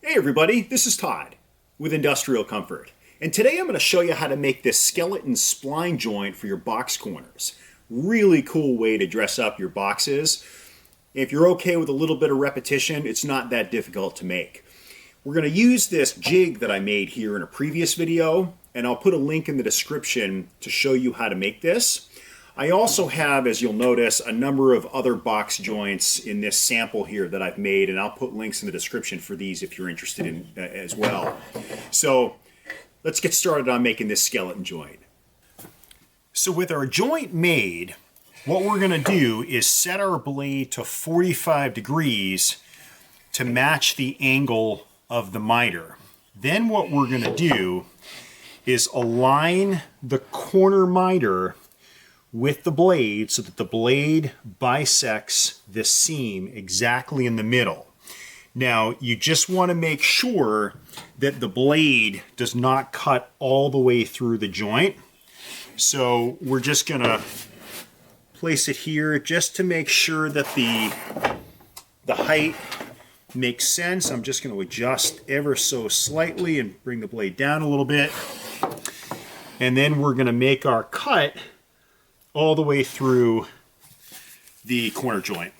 Hey everybody, this is Todd with Industrial Comfort. And today I'm going to show you how to make this skeleton spline joint for your box corners. Really cool way to dress up your boxes. If you're okay with a little bit of repetition, it's not that difficult to make. We're going to use this jig that I made here in a previous video, and I'll put a link in the description to show you how to make this. I also have, as you'll notice, a number of other box joints in this sample here that I've made, and I'll put links in the description for these if you're interested in as well. So let's get started on making this skeleton joint. So with our joint made, what we're going to do is set our blade to 45 degrees to match the angle of the miter. Then what we're going to do is align the corner miter with the blade so that the blade bisects the seam exactly in the middle. Now, you just want to make sure that the blade does not cut all the way through the joint. So we're just going to place it here just to make sure that the height makes sense. I'm just going to adjust ever so slightly and bring the blade down a little bit. And then we're going to make our cut all the way through the corner joint.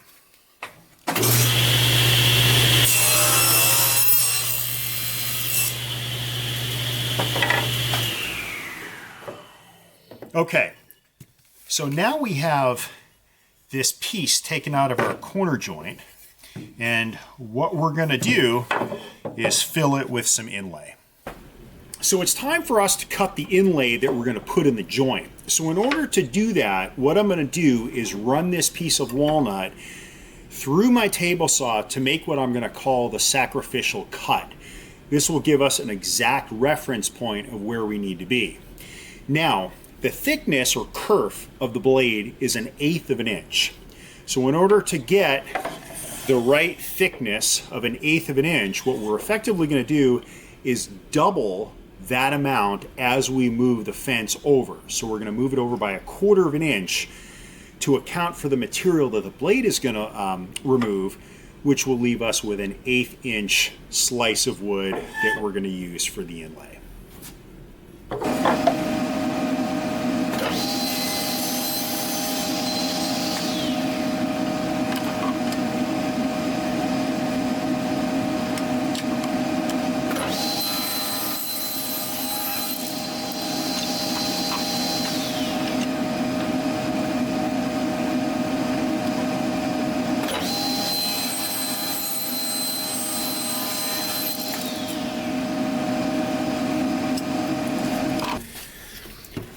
Okay, so now we have this piece taken out of our corner joint, and what we're going to do is fill it with some inlay. So it's time for us to cut the inlay that we're going to put in the joint. So in order to do that, what I'm going to do is run this piece of walnut through my table saw to make what I'm going to call the sacrificial cut. This will give us an exact reference point of where we need to be. Now, the thickness or kerf of the blade is 1/8 of an inch. So in order to get the right thickness of 1/8 of an inch, what we're effectively going to do is double that amount as we move the fence over. So we're going to move it over by 1/4 of an inch to account for the material that the blade is going to remove, which will leave us with an 1/8 inch slice of wood that we're going to use for the inlay.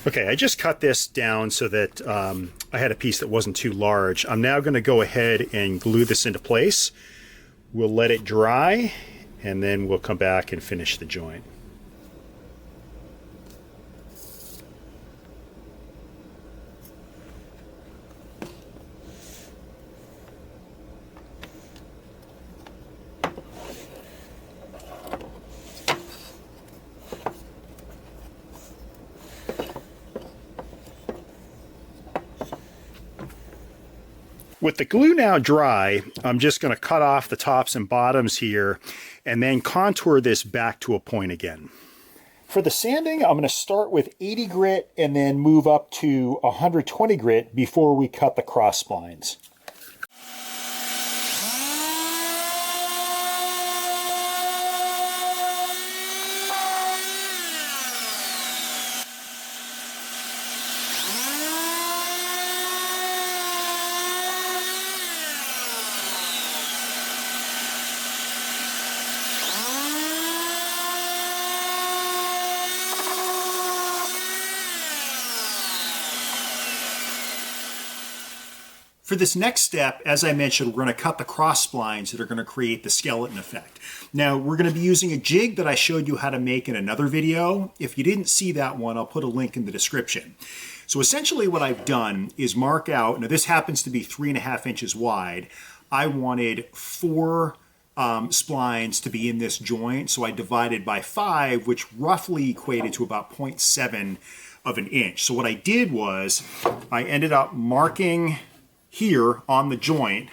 Okay, I just cut this down so that I had a piece that wasn't too large. I'm now going to go ahead and glue this into place. We'll let it dry, and then we'll come back and finish the joint. With the glue now dry, I'm just going to cut off the tops and bottoms here and then contour this back to a point again. For the sanding, I'm going to start with 80 grit and then move up to 120 grit before we cut the cross splines. For this next step, as I mentioned, we're going to cut the cross splines that are going to create the skeleton effect. Now, we're going to be using a jig that I showed you how to make in another video. If you didn't see that one, I'll put a link in the description. So essentially what I've done is mark out, now this happens to be 3.5 inches wide. I wanted 4 splines to be in this joint, so I divided by 5, which roughly equated to about 0.7 of an inch. So what I did was I ended up marking here on the joint.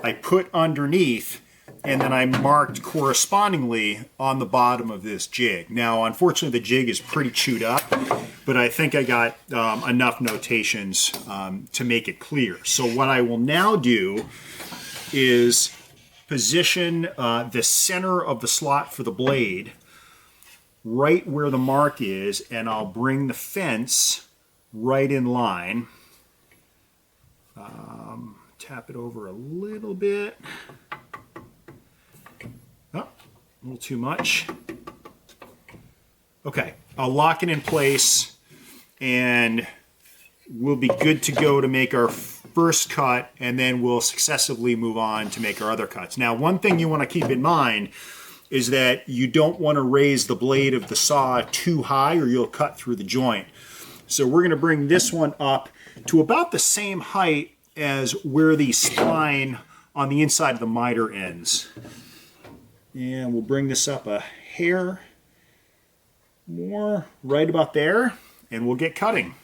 I put underneath and then I marked correspondingly on the bottom of this jig. Now, unfortunately, the jig is pretty chewed up, but I think I got enough notations to make it clear. So what I will now do is position the center of the slot for the blade right where the mark is, and I'll bring the fence right in line. Tap it over a little bit. Oh, a little too much. Okay, I'll lock it in place and we'll be good to go to make our first cut, and then we'll successively move on to make our other cuts. Now, one thing you want to keep in mind is that you don't want to raise the blade of the saw too high or you'll cut through the joint. So we're going to bring this one up to about the same height as where the spline on the inside of the miter ends. And we'll bring this up a hair more, right about there, and we'll get cutting.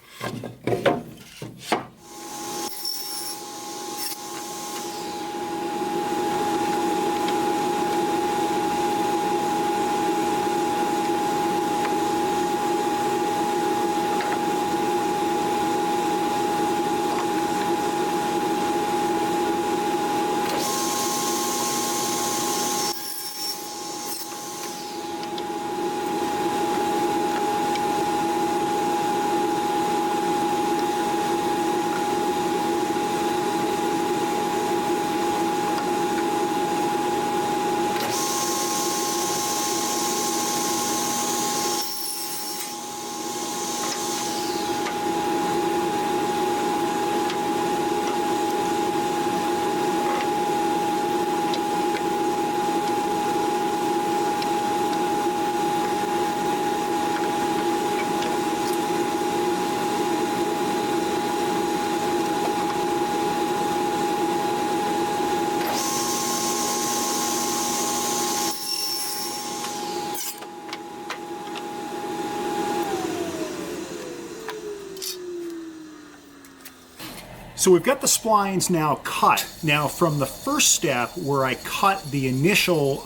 So we've got the splines now cut. Now from the first step where I cut the initial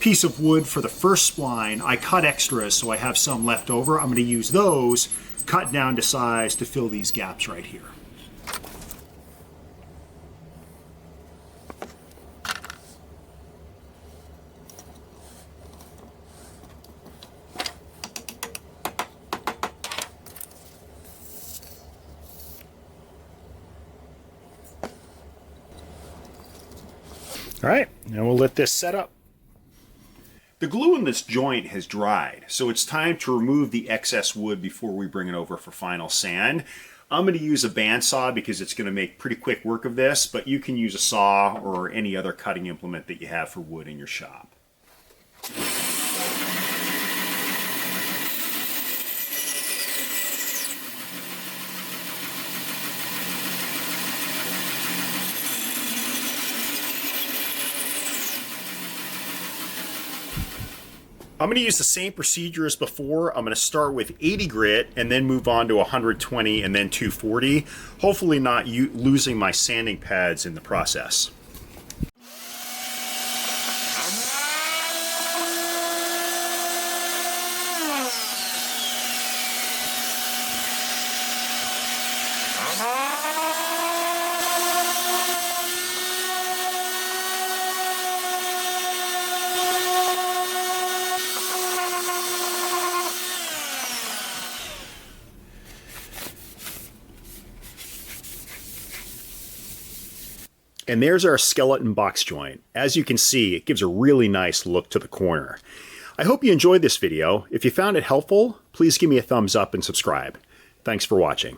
piece of wood for the first spline, I cut extras so I have some left over. I'm going to use those cut down to size to fill these gaps right here. All right, now we'll let this set up. The glue in this joint has dried, so it's time to remove the excess wood before we bring it over for final sand. I'm going to use a bandsaw because it's going to make pretty quick work of this, but you can use a saw or any other cutting implement that you have for wood in your shop. I'm going to use the same procedure as before. I'm going to start with 80 grit and then move on to 120 and then 240, hopefully not losing my sanding pads in the process. And there's our skeleton box joint. As you can see, it gives a really nice look to the corner. I hope you enjoyed this video. If you found it helpful, please give me a thumbs up and subscribe. Thanks for watching.